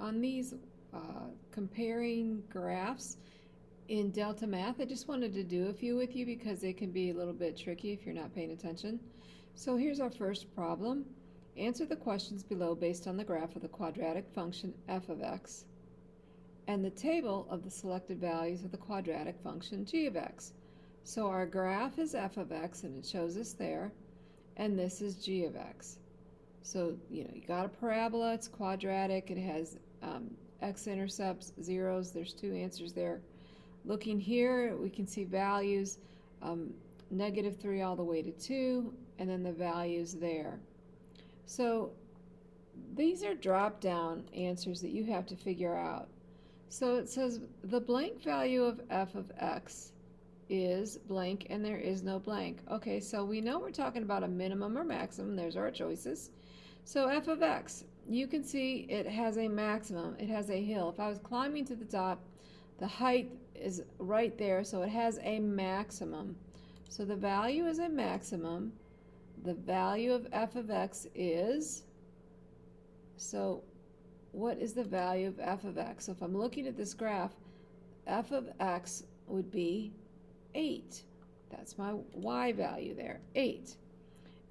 on these comparing graphs in Deltamath. I just wanted to do a few with you because they can be a little bit tricky if you're not paying attention. So here's our first problem. Answer the questions below based on the graph of the quadratic function f of x and the table of the selected values of the quadratic function g of x. So our graph is f of x, and it shows us there, and this is g of x. So, you got a parabola, it's quadratic, it has x-intercepts, zeros, there's two answers there. Looking here, we can see values, -3 all the way to 2, and then the values there. So these are drop-down answers that you have to figure out. So it says the blank value of f of x is blank, and there is no blank. Okay, so we know we're talking about a minimum or maximum. There's our choices. So f of x, you can see it has a maximum. It has a hill. If I was climbing to the top, the height is right there, so it has a maximum. So the value is a maximum. The value of f of x is, so what is the value of f of x? So if I'm looking at this graph, f of x would be 8. That's my y value there, 8.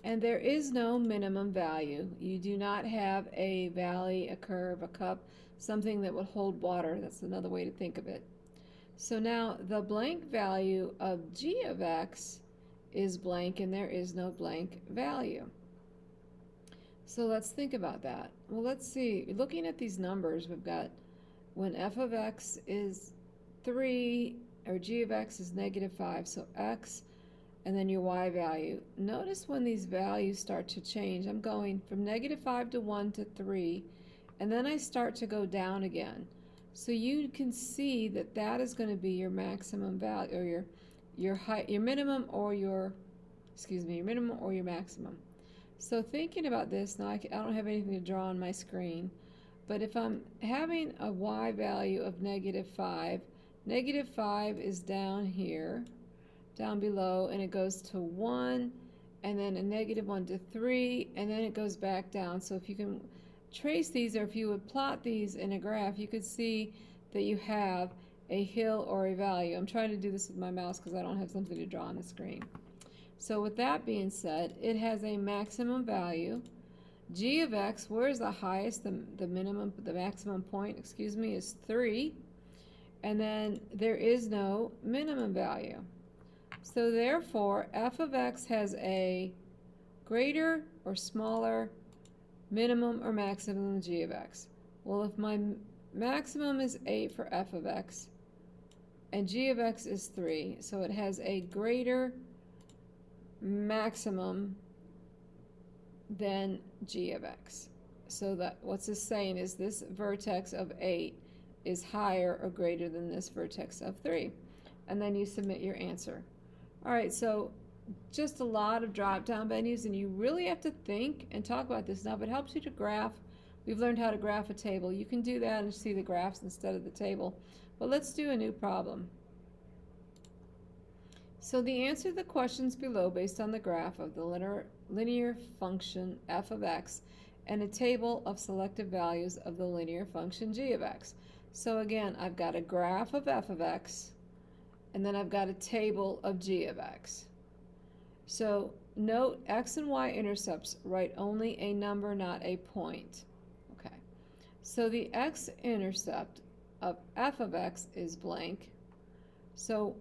And there is no minimum value. You do not have a valley, a curve, a cup, something that would hold water. That's another way to think of it. So now the blank value of g of x is blank, and there is no blank value. So let's think about that. Well, let's see. Looking at these numbers, we've got when f of x is 3, or g of x is -5, so x, and then your y value. Notice when these values start to change, I'm going from -5 to 1 to 3, and then I start to go down again. So you can see that that is going to be your maximum value, or your minimum or your maximum. So thinking about this, now I don't have anything to draw on my screen, but if I'm having a y value of -5, -5 is down here, down below, and it goes to 1, and then a -1 to 3, and then it goes back down. So if you can trace these, or if you would plot these in a graph, you could see that you have a hill or a value. I'm trying to do this with my mouse because I don't have something to draw on the screen. So with that being said, it has a maximum value. G of x, where's the highest, the minimum, the maximum point, is 3. And then there is no minimum value. So therefore, f of x has a greater or smaller minimum or maximum than g of x. Well, if my maximum is 8 for f of x, and g of x is 3, so it has a greater maximum than g of x. So that what's this saying is this vertex of 8 is higher or greater than this vertex of 3. And then you submit your answer. All right, so just a lot of drop-down menus, and you really have to think and talk about this. Now, if it helps you to graph, we've learned how to graph a table. You can do that and see the graphs instead of the table. But let's do a new problem. So the answer to the questions below based on the graph of the linear function f of x and a table of selected values of the linear function g of x. So again, I've got a graph of f of x, and then I've got a table of g of x. So note x and y intercepts, write only a number, not a point. Okay. So the x-intercept of f of x is blank. So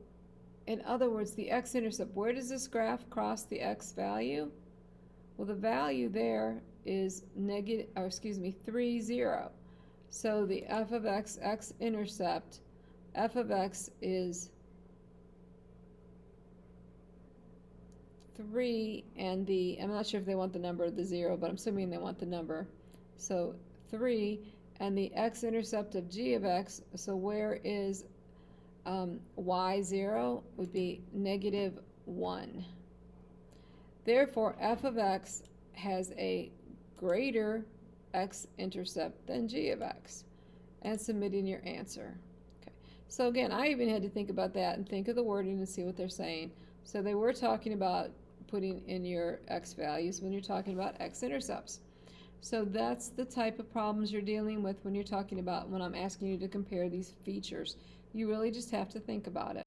in other words, the x-intercept, where does this graph cross the x value? Well, the value there is 3, 0. So the f of x, x-intercept, f of x is 3, and I'm not sure if they want the number of the 0, but I'm assuming they want the number. So 3, and the x-intercept of g of x, so where is y0 would be -1. Therefore, f of x has a greater x-intercept than g of x, and submitting your answer. Okay. So again, I even had to think about that and think of the wording and see what they're saying. So they were talking about putting in your x values when you're talking about x-intercepts. So that's the type of problems you're dealing with when you're talking about when I'm asking you to compare these features. You really just have to think about it.